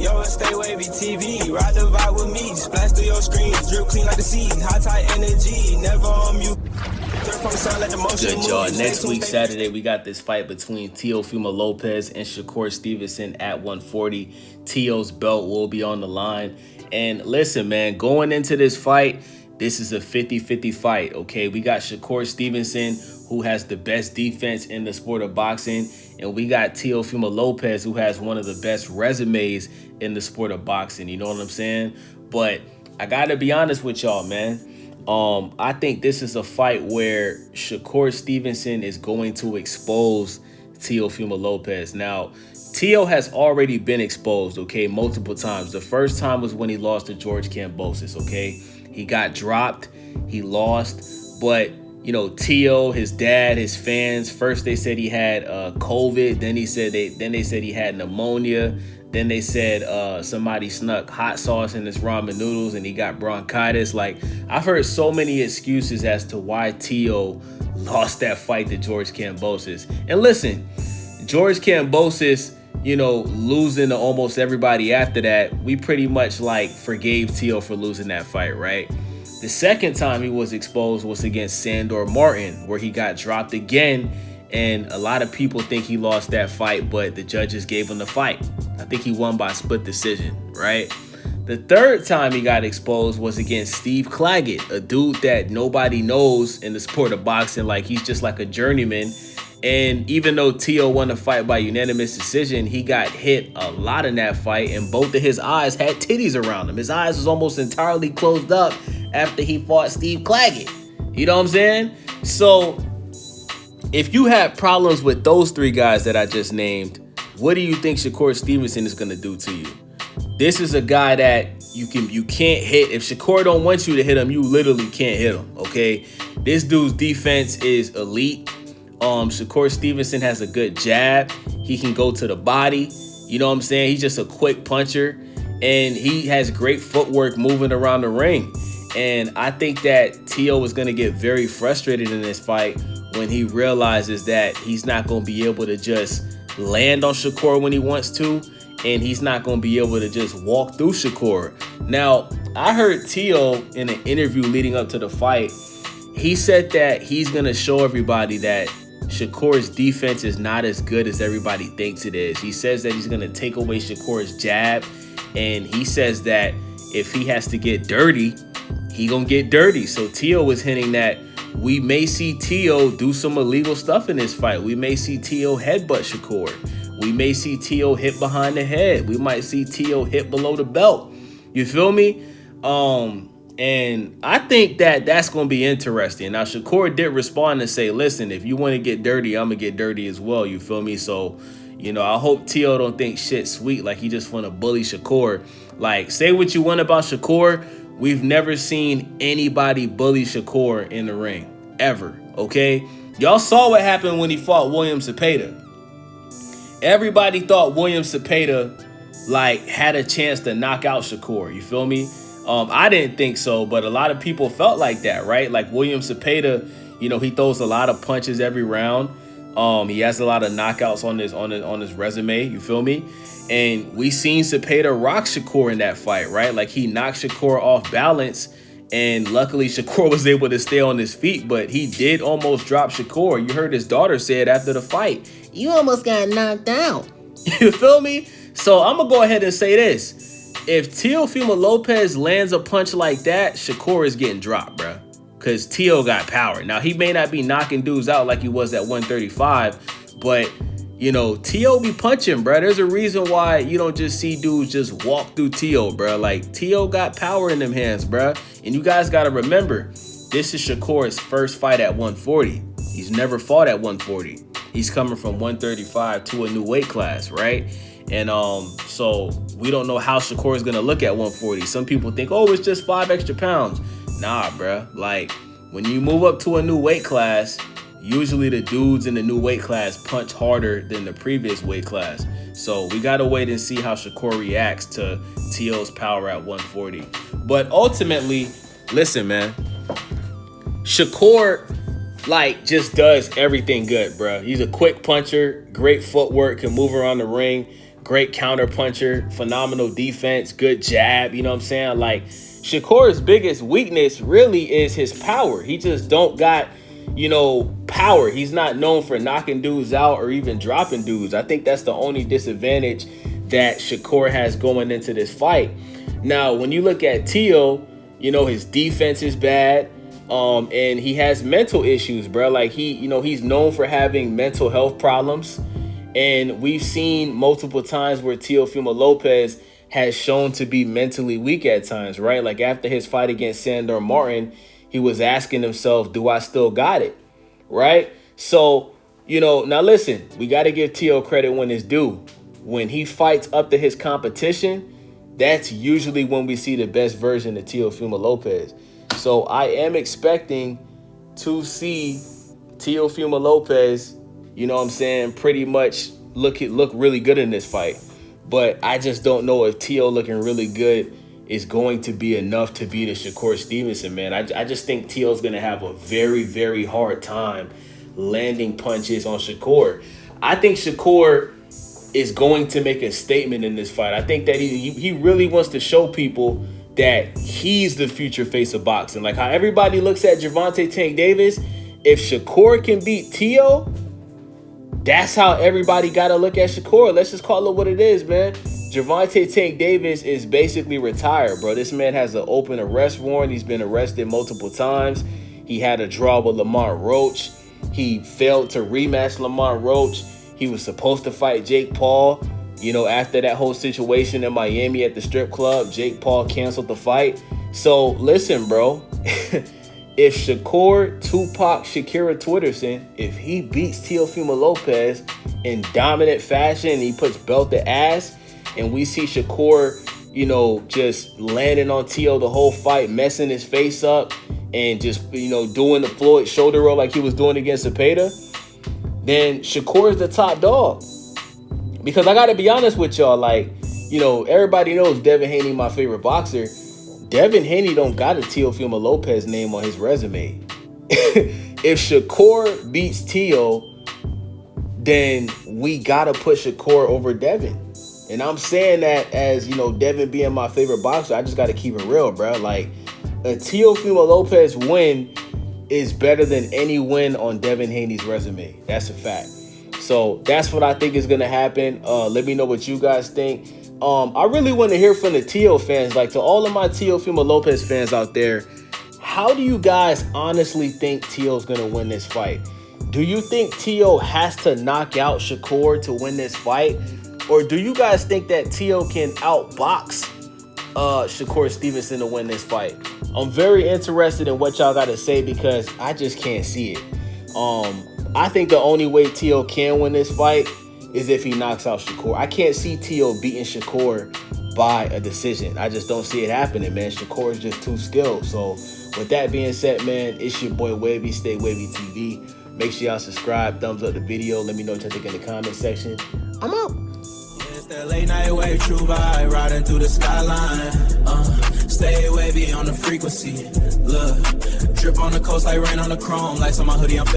Yo, stay wavy TV, ride the vibe with me, splash through your screen, drip clean like the sea, high tide energy, never on mute. Good, y'all. Next week, Saturday, we got this fight between Teofimolopez and Shakur Stevenson at 140. Teo's belt will be on the line. And listen, man, going into this fight, this is a 50-50 fight, okay? We got Shakur Stevenson, who has the best defense in the sport of boxing, and we got Teofimolopez, who has one of the best resumes in the sport of boxing. You know what I'm saying? But I gotta be honest with y'all, man. I think this is a fight where Shakur Stevenson is going to expose Teofimolopez. Now, Teo has already been exposed, okay, multiple times. The first time was when he lost to George Kambosos, okay? He got dropped, he lost, but, you know, Teo, his dad, his fans, first they said he had COVID, then they said he had pneumonia, then they said somebody snuck hot sauce in his ramen noodles and he got bronchitis. Like, I've heard so many excuses as to why Teo lost that fight to George Kambosos. And listen, George Kambosos, you know, losing to almost everybody after that, we pretty much like forgave Teo for losing that fight, right? The second time he was exposed was against Sandor Martin, where he got dropped again. And a lot of people think he lost that fight, but the judges gave him the fight. I think he won by split decision, right? The third time he got exposed was against Steve Claggett, a dude that nobody knows in the sport of boxing. Like, he's just like a journeyman. And even though Teo won the fight by unanimous decision, he got hit a lot in that fight, and both of his eyes had titties around them. His eyes was almost entirely closed up after he fought Steve Claggett. You know what I'm saying? So if you have problems with those three guys that I just named, what do you think Shakur Stevenson is going to do to you? This is a guy that you can't hit. If Shakur don't want you to hit him, you literally can't hit him, okay? This dude's defense is elite. Shakur Stevenson has a good jab. He can go to the body. You know what I'm saying? He's just a quick puncher, and he has great footwork moving around the ring. And I think that Teo is going to get very frustrated in this fight when he realizes that he's not going to be able to just land on Shakur when he wants to, and he's not going to be able to just walk through Shakur. Now, I heard Teo in an interview leading up to the fight, he said that he's going to show everybody that Shakur's defense is not as good as everybody thinks it is. He says that he's going to take away Shakur's jab, and he says that if he has to get dirty, he gonna get dirty. So Teo was hinting that we may see Teo do some illegal stuff in this fight. We may see Teo headbutt Shakur. We may see Teo hit behind the head. We might see Teo hit below the belt. You feel me? And I think that that's going to be interesting. Now, Shakur did respond and say, listen, if you want to get dirty, I'm going to get dirty as well. You feel me? So, you know, I hope Teo don't think shit sweet, like he just want to bully Shakur. Like, say what you want about Shakur. We've never seen anybody bully Shakur in the ring, ever, okay? Y'all saw what happened when he fought William Zepeda. Everybody thought William Zepeda, like, had a chance to knock out Shakur, you feel me? I didn't think so, but a lot of people felt like that, right? Like, William Zepeda, you know, he throws a lot of punches every round. He has a lot of knockouts on his resume, you feel me? And we seen Zepeda rock Shakur in that fight, right? Like, he knocked Shakur off balance, and luckily Shakur was able to stay on his feet, but he did almost drop Shakur. You heard his daughter say it after the fight. You almost got knocked out. You feel me? So I'm going to go ahead and say this. If Teofimolopez lands a punch like that, Shakur is getting dropped, bro. Because Teo got power. Now, he may not be knocking dudes out like he was at 135, but, you know, Teo be punching, bro. There's a reason why you don't just see dudes just walk through Teo, bro. Like, Teo got power in them hands, bro. And you guys got to remember, this is Shakur's first fight at 140. He's never fought at 140. He's coming from 135 to a new weight class, right? And so we don't know how Shakur is going to look at 140. Some people think, oh, it's just 5 extra pounds. Nah, bruh. Like, when you move up to a new weight class, usually the dudes in the new weight class punch harder than the previous weight class. So we got to wait and see how Shakur reacts to Teo's power at 140. But ultimately, listen, man, Shakur, like, just does everything good, bruh. He's a quick puncher, great footwork, can move around the ring, great counter puncher, phenomenal defense, good jab. You know what I'm saying? Like, Shakur's biggest weakness really is his power. He just don't got, you know, power. He's not known for knocking dudes out or even dropping dudes. I think that's the only disadvantage that Shakur has going into this fight. Now, when you look at Teo, you know, his defense is bad. And he has mental issues, bro. Like, he's known for having mental health problems. And we've seen multiple times where Teofimolopez has shown to be mentally weak at times, right? Like, after his fight against Sandor Martin, he was asking himself, do I still got it? Right? So, you know, now listen, we got to give Teo credit when it's due. When he fights up to his competition, that's usually when we see the best version of Teofimolopez. So I am expecting to see Teofimolopez, you know what I'm saying, pretty much look really good in this fight. But I just don't know if Teo looking really good is going to be enough to beat a Shakurstevenson, man. I just think Teo's going to have a very, very hard time landing punches on Shakur. I think Shakur is going to make a statement in this fight. I think that he really wants to show people that he's the future face of boxing. Like how everybody looks at Gervonta Tank Davis, if Shakur can beat Teo, that's how everybody got to look at Shakur. Let's just call it what it is, man. Gervonta Tank Davis is basically retired, bro. This man has an open arrest warrant. He's been arrested multiple times. He had a draw with Lamont Roach. He failed to rematch Lamont Roach. He was supposed to fight Jake Paul. You know, after that whole situation in Miami at the strip club, Jake Paul canceled the fight. So, listen, bro. If Shakur, Tupac, Shakira Twitterson, if he beats Teofimolopez in dominant fashion, he puts belt to ass, and we see Shakur, you know, just landing on Teo the whole fight, messing his face up, and just, you know, doing the Floyd shoulder roll like he was doing against Zepeda, then Shakur is the top dog. Because I got to be honest with y'all, like, you know, everybody knows Devin Haney, my favorite boxer. Devin Haney don't got a Teofimolopez name on his resume. If Shakur beats Teo, then we got to put Shakur over Devin. And I'm saying that as, you know, Devin being my favorite boxer, I just got to keep it real, bro. Like, a Teofimolopez win is better than any win on Devin Haney's resume. That's a fact. So that's what I think is going to happen. Let me know what you guys think. I really want to hear from the Teo fans. Like, to all of my Teofimolopez fans out there, how do you guys honestly think Teo's going to win this fight? Do you think Teo has to knock out Shakur to win this fight? Or do you guys think that Teo can outbox Shakurstevenson to win this fight? I'm very interested in what y'all got to say because I just can't see it. I think the only way Teo can win this fight is if he knocks out Shakur. I can't see Teo beating Shakur by a decision. I just don't see it happening, man. Shakur is just too skilled. So with that being said, man, it's your boy Wavy, Stay Wavy TV. Make sure y'all subscribe, thumbs up the video. Let me know what you think in the comment section. I'm out. It's that late night wave, true vibe, riding through the skyline. Stay wavy on the frequency. Look, drip on the coast like rain on the chrome. Lights on my hoodie, I'm